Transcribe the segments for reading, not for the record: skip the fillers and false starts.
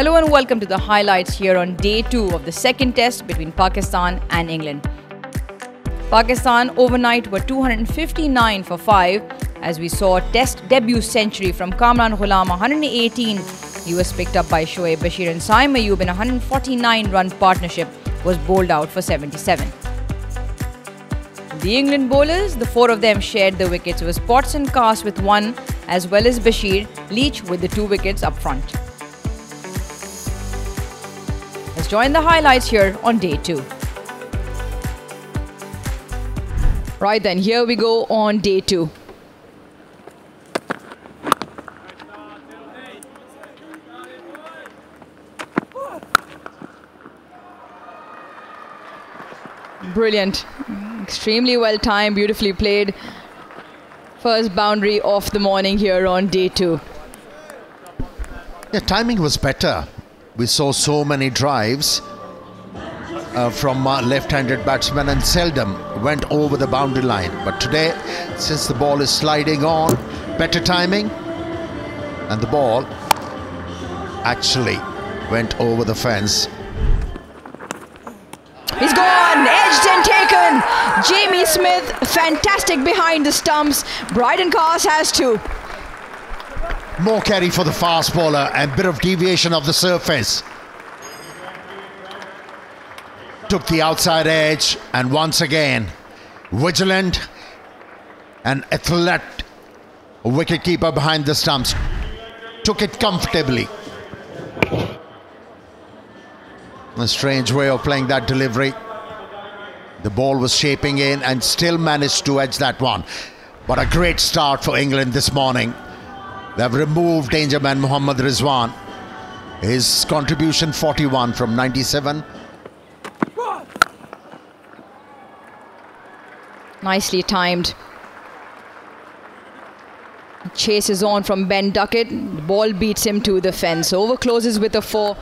Hello and welcome to the highlights here on day 2 of the second test between Pakistan and England. Pakistan overnight were 259 for 5 as we saw a test debut century from Kamran Ghulam, 118. He was picked up by Shoaib Bashir and Saim Ayub in a 149-run partnership was bowled out for 77. The England bowlers, the 4 of them shared the wickets with Potts and Cast with 1 as well as Bashir, Leach with the 2 wickets up front. Let's join the highlights here on day 2. Right then, here we go on day 2. Brilliant. Extremely well timed, beautifully played. First boundary of the morning here on day 2. Yeah, timing was better. We saw so many drives from left-handed batsmen and seldom went over the boundary line. But today, since the ball is sliding on, better timing, and the ball actually went over the fence. He's gone, edged and taken. Jamie Smith, fantastic behind the stumps. Bryden Cast has 2. More carry for the fast bowler and bit of deviation of the surface. Took the outside edge and once again, vigilant and athletic wicketkeeper behind the stumps. Took it comfortably. A strange way of playing that delivery. The ball was shaping in and still managed to edge that one. But a great start for England this morning. They've removed danger man Mohammad Rizwan. His contribution 41 from 97. Nicely timed. Chase is on from Ben Duckett. The ball beats him to the fence. Over closes with a 4.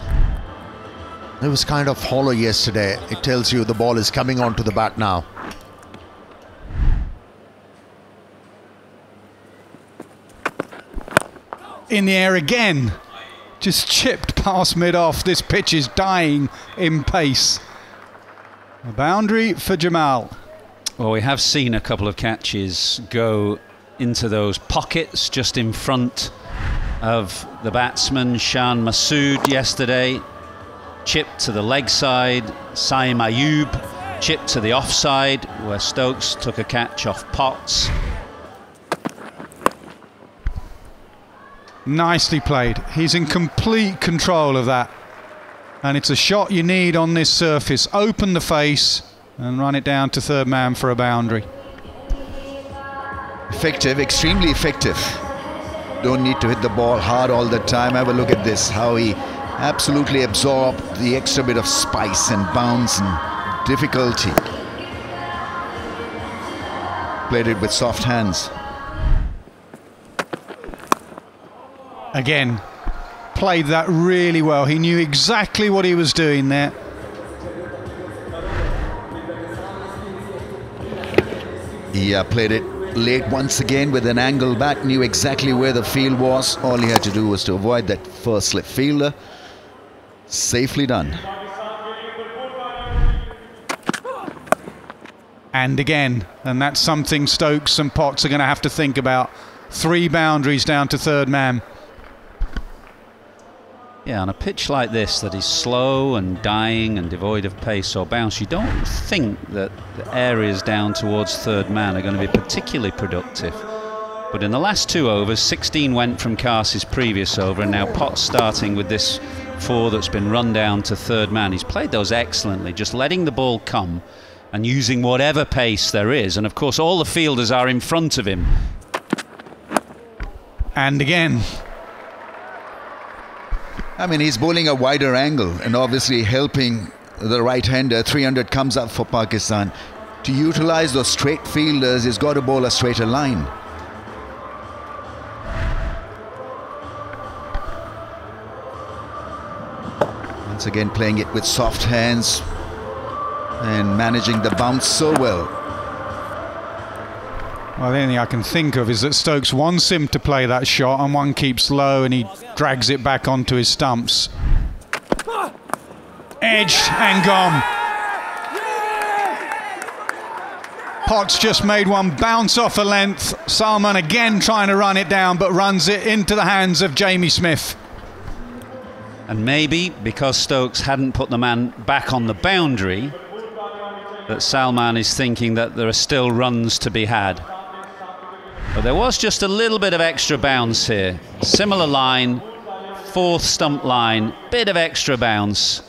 It was kind of hollow yesterday. It tells you the ball is coming onto the bat now. In the air again. Just chipped past mid-off. This pitch is dying in pace. A boundary for Jamal. Well, we have seen a couple of catches go into those pockets just in front of the batsman, Shan Masood, yesterday. Chipped to the leg side, Saim Ayub chipped to the offside where Stokes took a catch off Potts. Nicely played. He's in complete control of that. And it's a shot you need on this surface. Open the face and run it down to third man for a boundary. Effective, extremely effective. Don't need to hit the ball hard all the time. Have a look at this, how he absolutely absorbed the extra bit of spice and bounce and difficulty. Played it with soft hands. Again, played that really well. He knew exactly what he was doing there. He played it late once again with an angle back, knew exactly where the field was. All he had to do was to avoid that first slip fielder. Safely done. And again, and that's something Stokes and Potts are going to have to think about. 3 boundaries down to third man. Yeah, on a pitch like this that is slow and dying and devoid of pace or bounce, you don't think that the areas down towards third man are going to be particularly productive. But in the last 2 overs, 16 went from Cars's previous over, and now Potts starting with this 4 that's been run down to third man. He's played those excellently, just letting the ball come and using whatever pace there is. And of course, all the fielders are in front of him. And again. I mean, he's bowling a wider angle and obviously helping the right-hander. 300 comes up for Pakistan. To utilize those straight fielders, he's got to bowl a straighter line. Once again, playing it with soft hands and managing the bounce so well. Well, the only thing I can think of is that Stokes wants him to play that shot and one keeps low and he drags it back onto his stumps. Edge and gone. Potts just made one bounce off a length. Salman again trying to run it down, but runs it into the hands of Jamie Smith. And maybe because Stokes hadn't put the man back on the boundary, that Salman is thinking that there are still runs to be had. But there was just a little bit of extra bounce here. Similar line, fourth stump line, bit of extra bounce.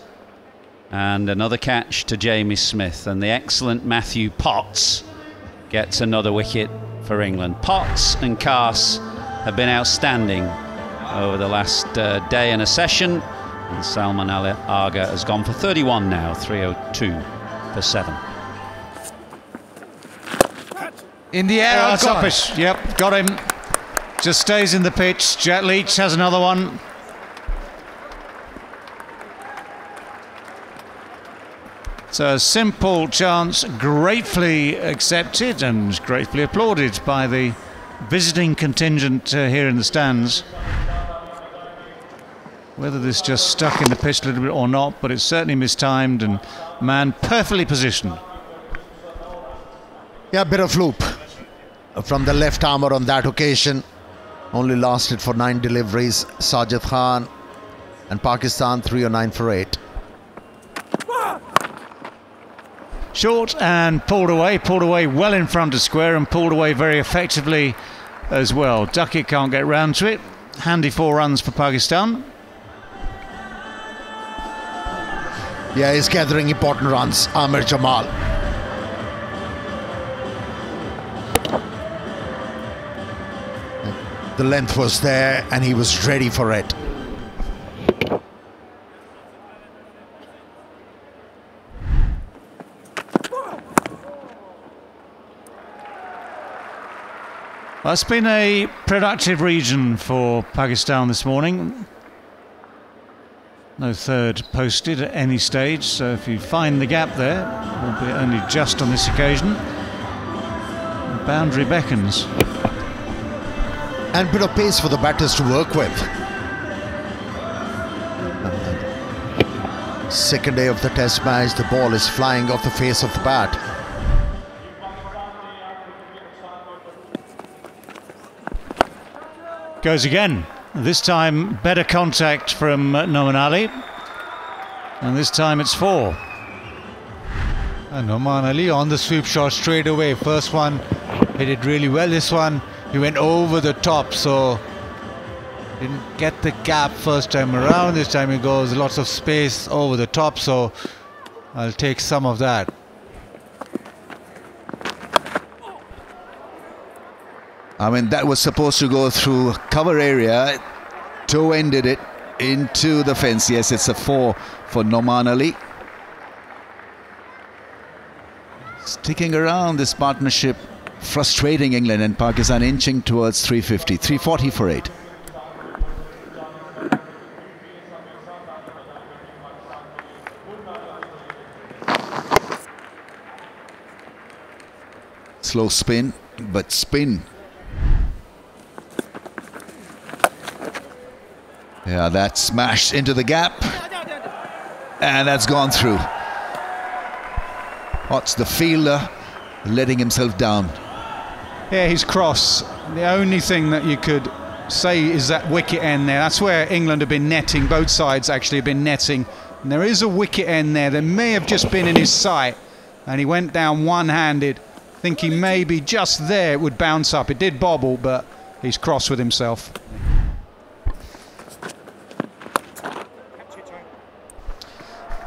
And another catch to Jamie Smith. And the excellent Matthew Potts gets another wicket for England. Potts and Carse have been outstanding over the last day and a session. And Salman Ali Agha has gone for 31 now, 302 for 7. In the air, That's up it. Yep, got him. Just stays in the pitch. Jet Leach has another one. So a simple chance, gratefully accepted and gratefully applauded by the visiting contingent here in the stands. Whether this just stuck in the pitch a little bit or not, but it's certainly mistimed and man perfectly positioned. Yeah, a bit of loop from the left armour on that occasion. Only lasted for 9 deliveries. Sajid Khan and Pakistan 309 for 8. Short and pulled away well in front of square and pulled away very effectively as well. Duckett can't get round to it. Handy 4 runs for Pakistan. Yeah, he's gathering important runs, Amir Jamal. The length was there and he was ready for it. Well, it's been a productive region for Pakistan this morning. No third posted at any stage, so if you find the gap there, albeit only just on this occasion, the boundary beckons. And a bit of pace for the batters to work with. Second day of the test match, the ball is flying off the face of the bat. Goes again. This time better contact from Noman Ali. And this time it's 4. And Noman Ali on the sweep shot straight away. First one hit it really well. This one he went over the top, so didn't get the gap first time around. This time he goes lots of space over the top, so I'll take some of that. I mean, that was supposed to go through cover area. Toe ended it into the fence. Yes, it's a 4 for Noman Ali. Sticking around this partnership, frustrating England, and Pakistan inching towards 350, 340 for 8. Slow spin, but spin. Yeah, that smashed into the gap, and that's gone through. What's the fielder letting himself down? Yeah, he's cross. The only thing that you could say is that wicket end there. That's where England have been netting. Both sides actually have been netting. And there is a wicket end there that may have just been in his sight. And he went down one-handed, thinking maybe just there it would bounce up. It did bobble, but he's cross with himself.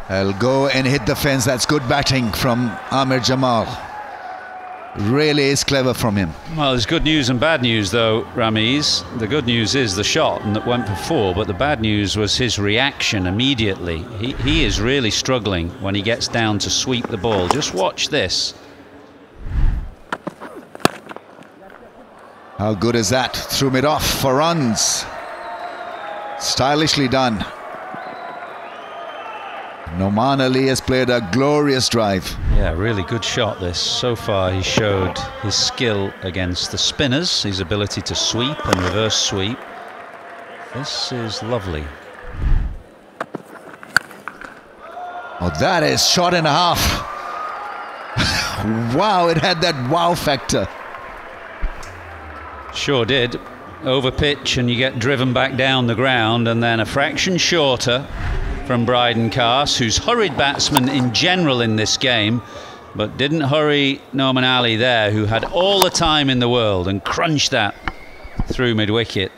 I'll go and hit the fence. That's good batting from Amir Jamal. Really is clever from him. Well, there's good news and bad news, though, Ramiz. The good news is the shot, and that went for 4, but the bad news was his reaction immediately. He is really struggling when he gets down to sweep the ball. Just watch this. How good is that? Threw it off for runs. Stylishly done. Noman Ali has played a glorious drive. Yeah, really good shot this. So far he showed his skill against the spinners, his ability to sweep and reverse sweep. This is lovely. Oh, that is shot and a half. Wow, it had that wow factor. Sure did. Over pitch and you get driven back down the ground, and then a fraction shorter from Bryden Carse, who's hurried batsman in general in this game, but didn't hurry Noman Ali there, who had all the time in the world and crunched that through mid-wicket.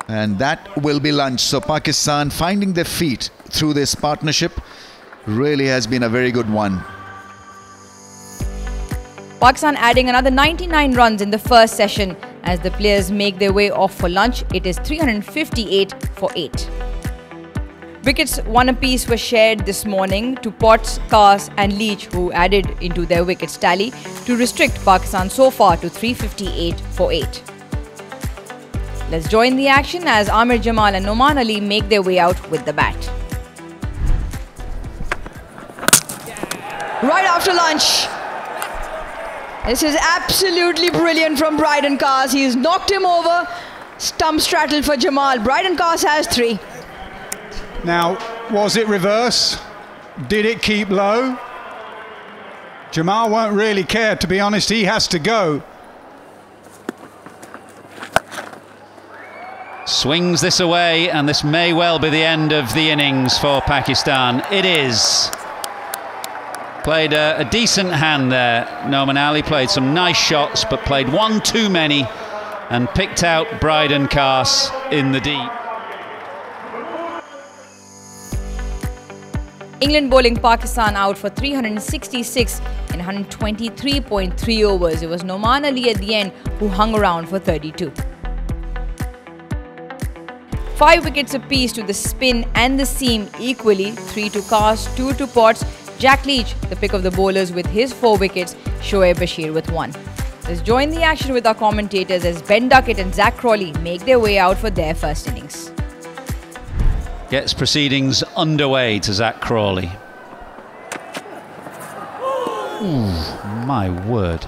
And that will be lunch. So Pakistan finding their feet through this partnership really has been a very good one. Pakistan adding another 99 runs in the first session as the players make their way off for lunch. It is 358 for 8. Wickets one apiece were shared this morning to Potts, Carse and Leach, who added into their wickets tally to restrict Pakistan so far to 358 for 8. Let's join the action as Amir Jamal and Noman Ali make their way out with the bat. Right after lunch. This is absolutely brilliant from Bryden Carse. He's knocked him over. Stump straddle for Jamal. Bryden Carse has 3. Now, was it reverse? Did it keep low? Jamal won't really care, to be honest. He has to go. Swings this away, and this may well be the end of the innings for Pakistan. It is. Played a decent hand there. Noman Ali played some nice shots, but played one too many and picked out Bryden Carse in the deep. England bowling Pakistan out for 366 in 123.3 overs. It was Noman Ali at the end who hung around for 32. 5 wickets apiece to the spin and the seam equally. 3 to Carse, 2 to Potts. Jack Leach, the pick of the bowlers with his 4 wickets. Shoaib Bashir with 1. Let's join the action with our commentators as Ben Duckett and Zach Crawley make their way out for their first innings. Gets proceedings underway to Zach Crawley. Ooh, my word.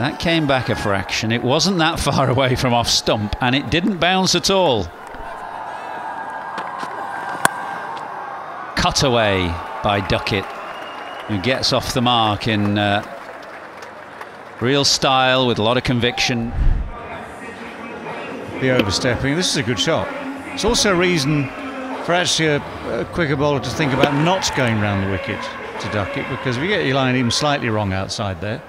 That came back a fraction. It wasn't that far away from off stump, and it didn't bounce at all. Cut away by Duckett, who gets off the mark in real style with a lot of conviction. The overstepping. This is a good shot. It's also a reason for actually a quicker bowler to think about not going round the wicket to Duckett, because if you get your line even slightly wrong outside there.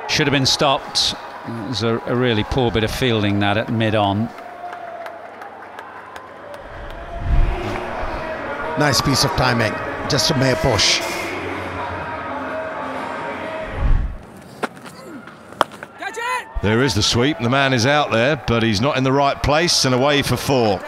Should have been stopped. It was a really poor bit of fielding that at mid-on. Nice piece of timing, just a mere push. There is the sweep, the man is out there, but he's not in the right place and away for 4.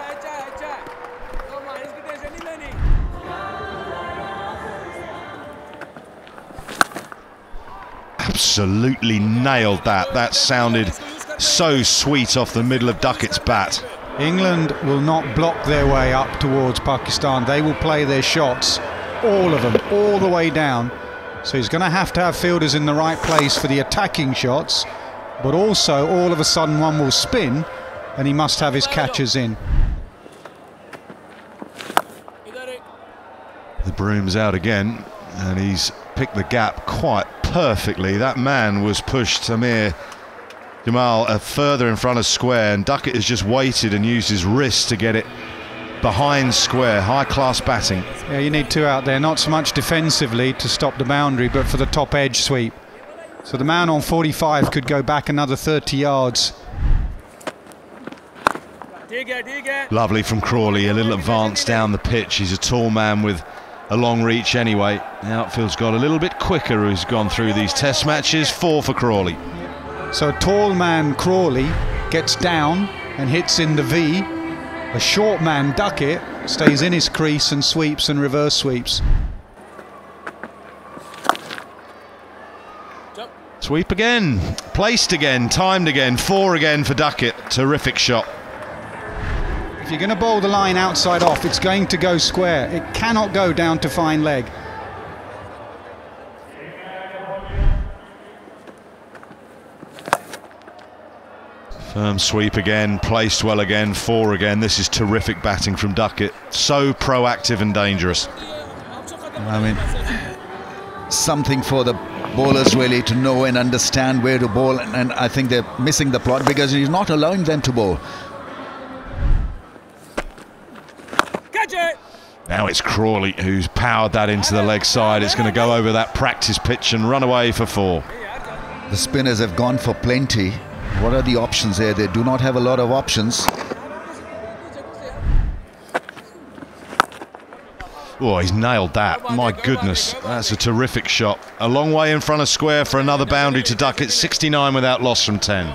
Absolutely nailed that. That sounded so sweet off the middle of Duckett's bat. England will not block their way up towards Pakistan. They will play their shots, all of them, all the way down. So he's going to have fielders in the right place for the attacking shots, but also all of a sudden one will spin and he must have his catchers in. The broom's out again, and he's picked the gap quite perfectly. That man was pushed, Amir Jamal, further in front of square, and Duckett has just waited and used his wrist to get it behind square. High-class batting. Yeah, you need 2 out there, not so much defensively to stop the boundary, but for the top edge sweep. So the man on 45 could go back another 30 yards. Lovely from Crawley, a little advance down the pitch. He's a tall man with a long reach anyway. The outfield's got a little bit quicker who's gone through these test matches. 4 for Crawley. So a tall man, Crawley, gets down and hits in the V. A short man, Duckett, stays in his crease and sweeps and reverse sweeps. Sweep again, placed again, timed again, 4 again for Duckett. Terrific shot. If you're going to bowl the line outside off, it's going to go square. It cannot go down to fine leg. Firm sweep again, placed well again, 4 again. This is terrific batting from Duckett. So proactive and dangerous. I mean, something for the bowlers really to know and understand where to bowl, and I think they're missing the plot because he's not allowing them to bowl. Now it's Crawley who's powered that into the leg side. It's going to go over that practice pitch and run away for 4. The spinners have gone for plenty. What are the options here? They do not have a lot of options. Oh, he's nailed that. My goodness, that's a terrific shot. A long way in front of square for another boundary to Duckett. 69 without loss from 10.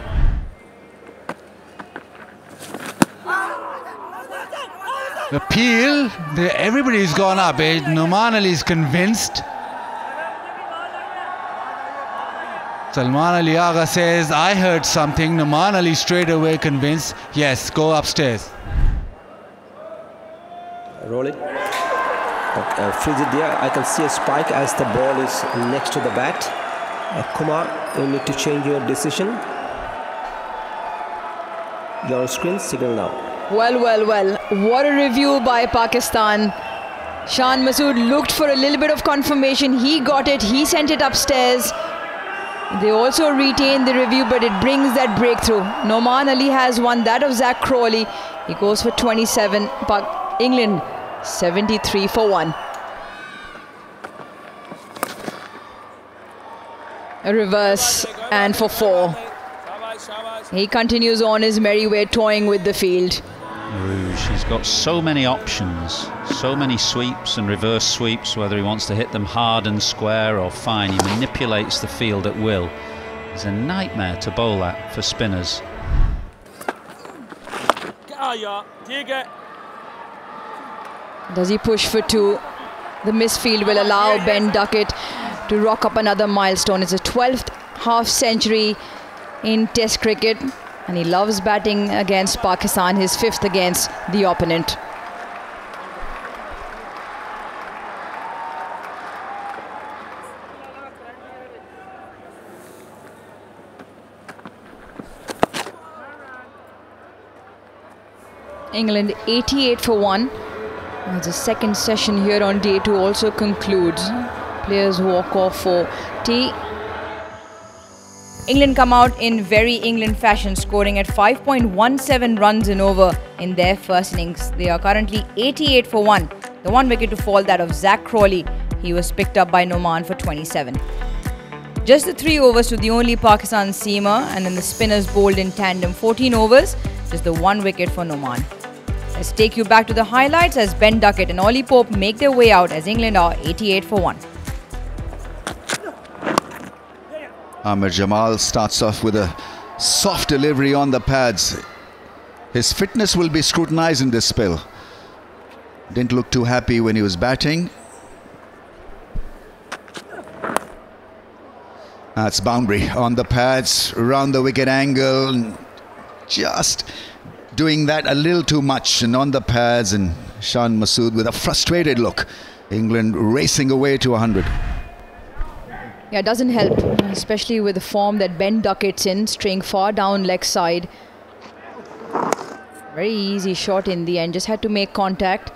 The peel, everybody's gone up. Noman Ali is convinced. Salman Ali Agha says, I heard something. Noman Ali straight away convinced, yes, go upstairs. Roll it. Freeze it there. I can see a spike as the ball is next to the bat. Kumar, you need to change your decision. You're on screen, signal now. Well, well, well. What a review by Pakistan. Shan Masood looked for a little bit of confirmation. He got it. He sent it upstairs. They also retained the review, but it brings that breakthrough. Noman Ali has won that of Zach Crawley. He goes for 27. England 73 for 1. A reverse and for 4. He continues on his merry way, toying with the field. He's got so many options, so many sweeps and reverse sweeps, whether he wants to hit them hard and square or fine. He manipulates the field at will. It's a nightmare to bowl at for spinners. Does he push for 2? The misfield will allow Ben Duckett to rock up another milestone. It's a 12th half century in Test cricket, and he loves batting against Pakistan, his 5th against the opponent. England 88 for 1. As the second session here on day 2 also concludes. Players walk off for tea. England come out in very England fashion, scoring at 5.17 runs in over in their first innings. They are currently 88 for 1. The one wicket to fall, that of Zach Crawley. He was picked up by Noman for 27. Just the 3 overs to the only Pakistan seamer, and then the spinners bowled in tandem 14 overs, just the 1 wicket for Noman. Let's take you back to the highlights as Ben Duckett and Ollie Pope make their way out as England are 88 for 1. Amir Jamal starts off with a soft delivery on the pads. His fitness will be scrutinized in this spell. Didn't look too happy when he was batting. That's boundary on the pads, around the wicket angle. Just doing that a little too much, and on the pads, and Shan Masood with a frustrated look. England racing away to 100. Yeah, it doesn't help, especially with the form that Ben Duckett's in, straying far down leg side. Very easy shot in the end, just had to make contact.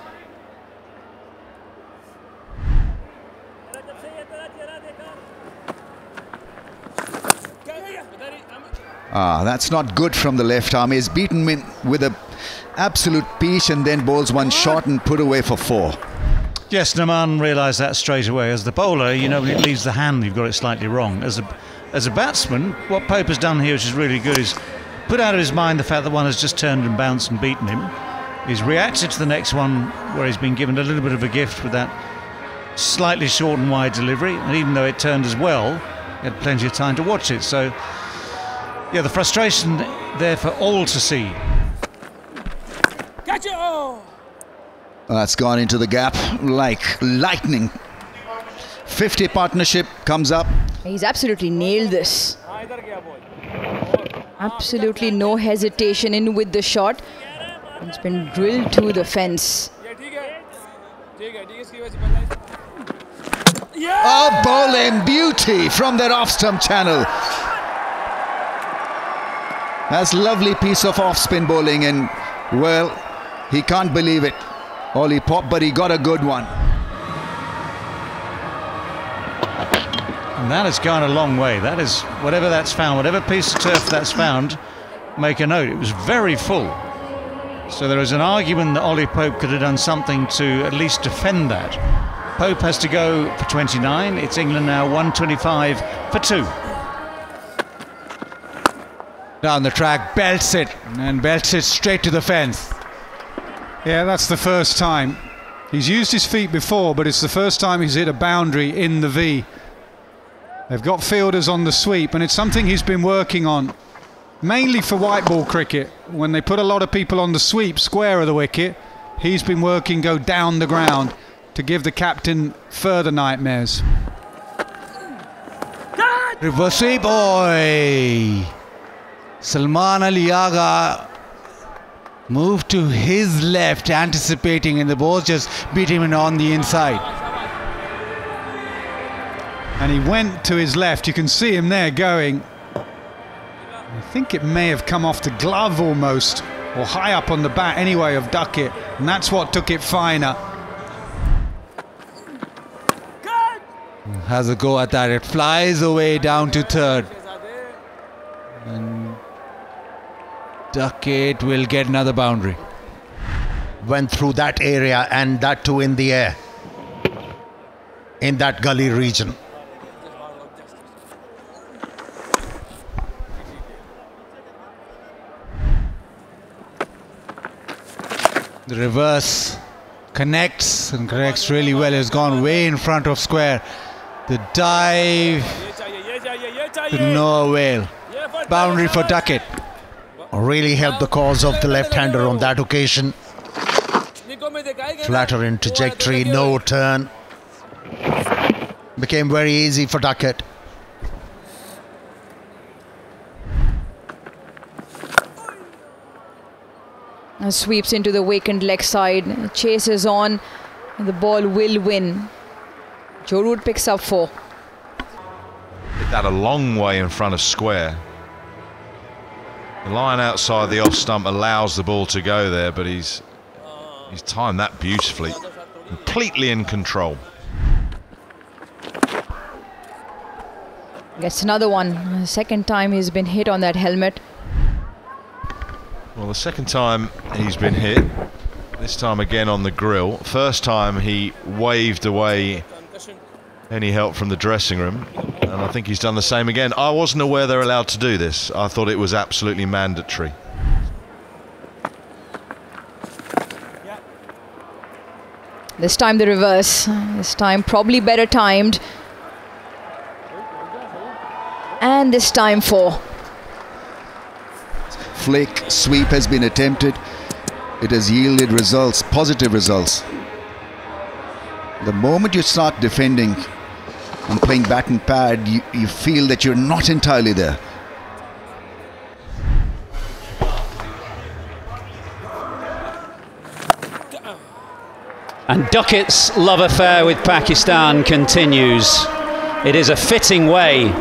That's not good from the left arm. He's beaten with an absolute peach and then bowls one shot and put away for 4. Yes, Noman realised that straight away. As the bowler, you know, when it leaves the hand, you've got it slightly wrong. As a batsman, what Pope has done here, which is really good, is put out of his mind the fact that one has just turned and bounced and beaten him. He's reacted to the next one where he's been given a little bit of a gift with that slightly short and wide delivery, and even though it turned as well, he had plenty of time to watch it. So, yeah, the frustration there for all to see. Catch it! Oh. That's gone into the gap like lightning. 50 partnership comes up. He's absolutely nailed this. Absolutely no hesitation in with the shot. It's been drilled to the fence. A bowling beauty from that off-stump channel. That's lovely piece of off-spin bowling, and, well, he can't believe it. Ollie popped, but he got a good one. And that has gone a long way. That is, whatever that's found, whatever piece of turf that's found, make a note, it was very full. So there is an argument that Ollie Pope could have done something to at least defend that. Pope has to go for 29. It's England now 125 for 2. Down the track, belts it, and belts it straight to the fence. Yeah, that's the first time. He's used his feet before, but it's the first time he's hit a boundary in the V. They've got fielders on the sweep, and it's something he's been working on, mainly for white ball cricket. When they put a lot of people on the sweep, square of the wicket, he's been working go down the ground to give the captain further nightmares. Reverse sweep, boy! Salman Ali Agha moved to his left, anticipating, and the ball just beat him in on the inside. And he went to his left. You can see him there going. I think it may have come off the glove almost, or high up on the bat anyway of Duckett, and that's what took it finer. Has a go at that. It flies away down to third. And Duckett will get another boundary. Went through that area, and that too in the air, in that gully region. The reverse connects, and connects really well. Has gone way in front of square. The dive to no avail. Boundary for Duckett. Really helped the cause of the left-hander on that occasion. Flatter in trajectory, no turn. Became very easy for Duckett. And sweeps into the vacant leg side, chases on, and the ball will win. Joe Root picks up 4. Hit that a long way in front of square. The line outside the off stump allows the ball to go there, but he's timed that beautifully. Completely in control. Gets another one. Second time he's been hit on that helmet. Well, the second time he's been hit, this time again on the grill. First time he waved away any help from the dressing room, and I think he's done the same again. I wasn't aware they're allowed to do this. I thought it was absolutely mandatory. This time the reverse. This time probably better timed. And this time 4. Flick sweep has been attempted. It has yielded results, positive results. The moment you start defending and playing bat and pad, you feel that you're not entirely there. And Duckett's love affair with Pakistan continues. It is a fitting way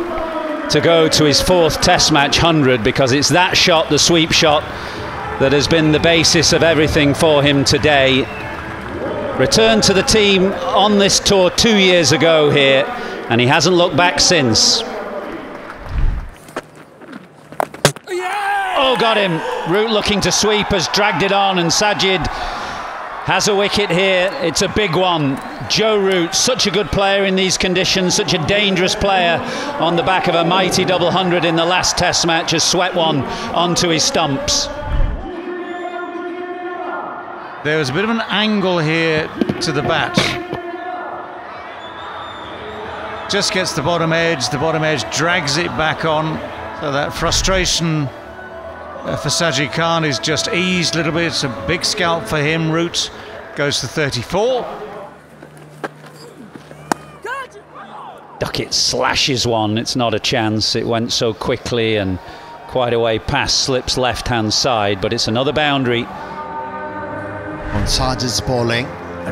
to go to his 4th Test match 100, because it's that shot, the sweep shot, that has been the basis of everything for him today. Returned to the team on this tour 2 years ago here, and he hasn't looked back since. Oh, got him. Root looking to sweep, has dragged it on, and Sajid has a wicket here. It's a big one. Joe Root, such a good player in these conditions, such a dangerous player on the back of a mighty double 100 in the last Test match, has swept one onto his stumps. There was a bit of an angle here to the bat. Just gets the bottom edge drags it back on. So that frustration for Sajid Khan is just eased a little bit. It's a big scalp for him. Root goes to 34. Duckett slashes one. It's not a chance. It went so quickly and quite a way past Slip's left-hand side, but it's another boundary. On Sajid's bowling,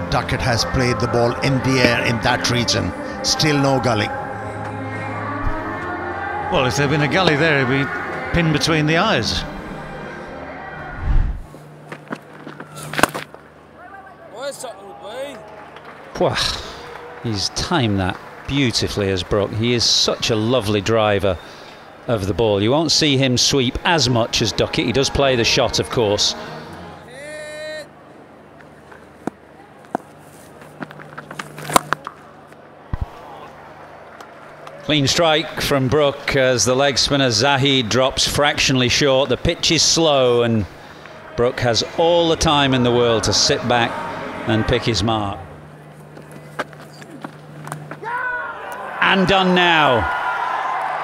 Duckett has played the ball in the air in that region. Still no gully. Well, if there'd been a gully there, it'd be pin between the eyes. Wow, he's timed that beautifully as Brook. He is such a lovely driver of the ball. You won't see him sweep as much as Duckett. He does play the shot, of course. Clean strike from Brook as the leg spinner Zahid drops fractionally short. The pitch is slow and Brook has all the time in the world to sit back and pick his mark. And done now.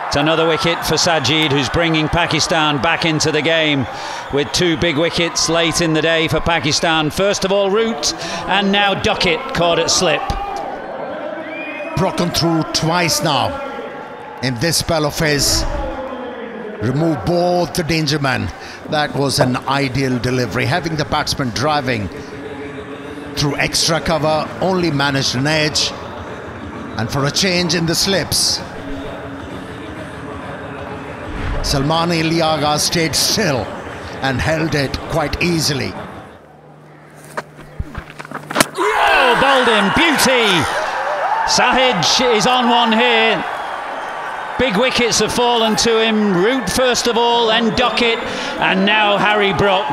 It's another wicket for Sajid, who's bringing Pakistan back into the game with 2 big wickets late in the day for Pakistan. First of all, Root, and now Duckett caught at slip. Broken through twice now in this spell of his. Remove both the danger men. That was an ideal delivery. Having the batsman driving through extra cover, only managed an edge. And for a change in the slips, Salmani Liaga stayed still and held it quite easily. Oh, bowled him, beauty! Sahij is on one here. Big wickets have fallen to him. Root first of all, then Duckett, and now Harry Brook.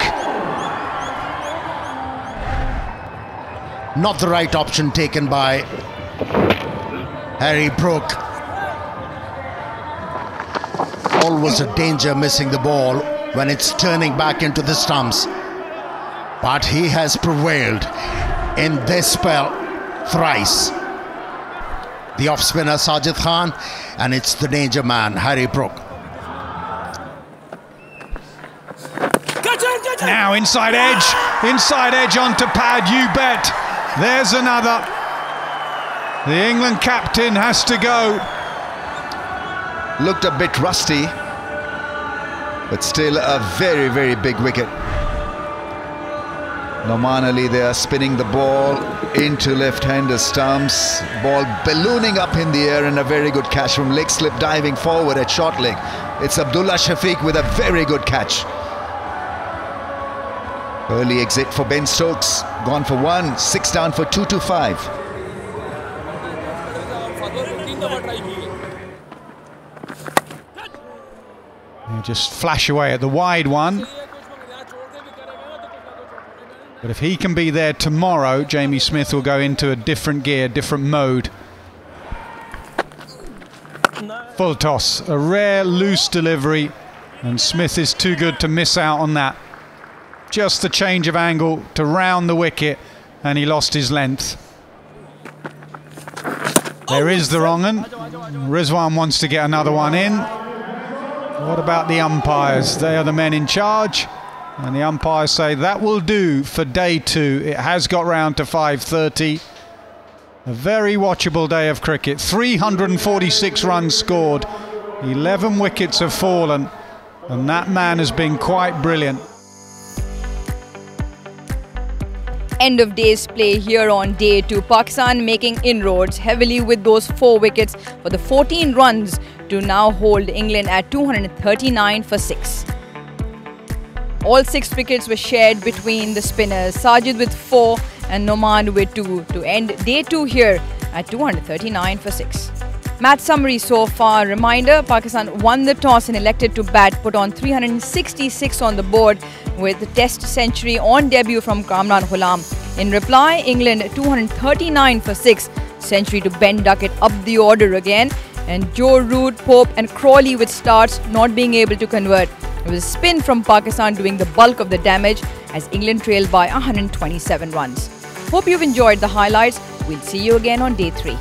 Not the right option taken by Harry Brook. Always a danger missing the ball when it's turning back into the stumps. But he has prevailed in this spell thrice. The off-spinner Sajid Khan, and it's the danger man, Harry Brook. Now inside edge onto pad, you bet. There's another. The England captain has to go. Looked a bit rusty, but still a very, very big wicket. Noman Ali there spinning the ball into left-hander stumps. Ball ballooning up in the air, and a very good catch from leg slip diving forward at short leg. It's Abdullah Shafiq with a very good catch. Early exit for Ben Stokes. Gone for 1, 6 down for 2 to 5. You just flash away at the wide one. But if he can be there tomorrow, Jamie Smith will go into a different gear, different mode. Full toss, a rare loose delivery, and Smith is too good to miss out on that. Just the change of angle to round the wicket, and he lost his length. There is the wrong one. Rizwan wants to get another one in. What about the umpires? They are the men in charge. And the umpires say that will do for day 2. It has got round to 5:30. A very watchable day of cricket. 346 runs scored. 11 wickets have fallen. And that man has been quite brilliant. End of day's play here on day 2. Pakistan making inroads heavily with those 4 wickets for the 14 runs to now hold England at 239 for 6. All 6 wickets were shared between the spinners, Sajid with 4 and Noman with 2 to end day 2 here at 239 for 6. Match summary so far. Reminder, Pakistan won the toss and elected to bat, put on 366 on the board with the test century on debut from Kamran Ghulam. In reply, England 239 for 6, century to Ben Duckett up the order again, and Joe Root, Pope and Crawley with starts not being able to convert. It was a spin from Pakistan doing the bulk of the damage as England trailed by 127 runs. Hope you've enjoyed the highlights. We'll see you again on day 3.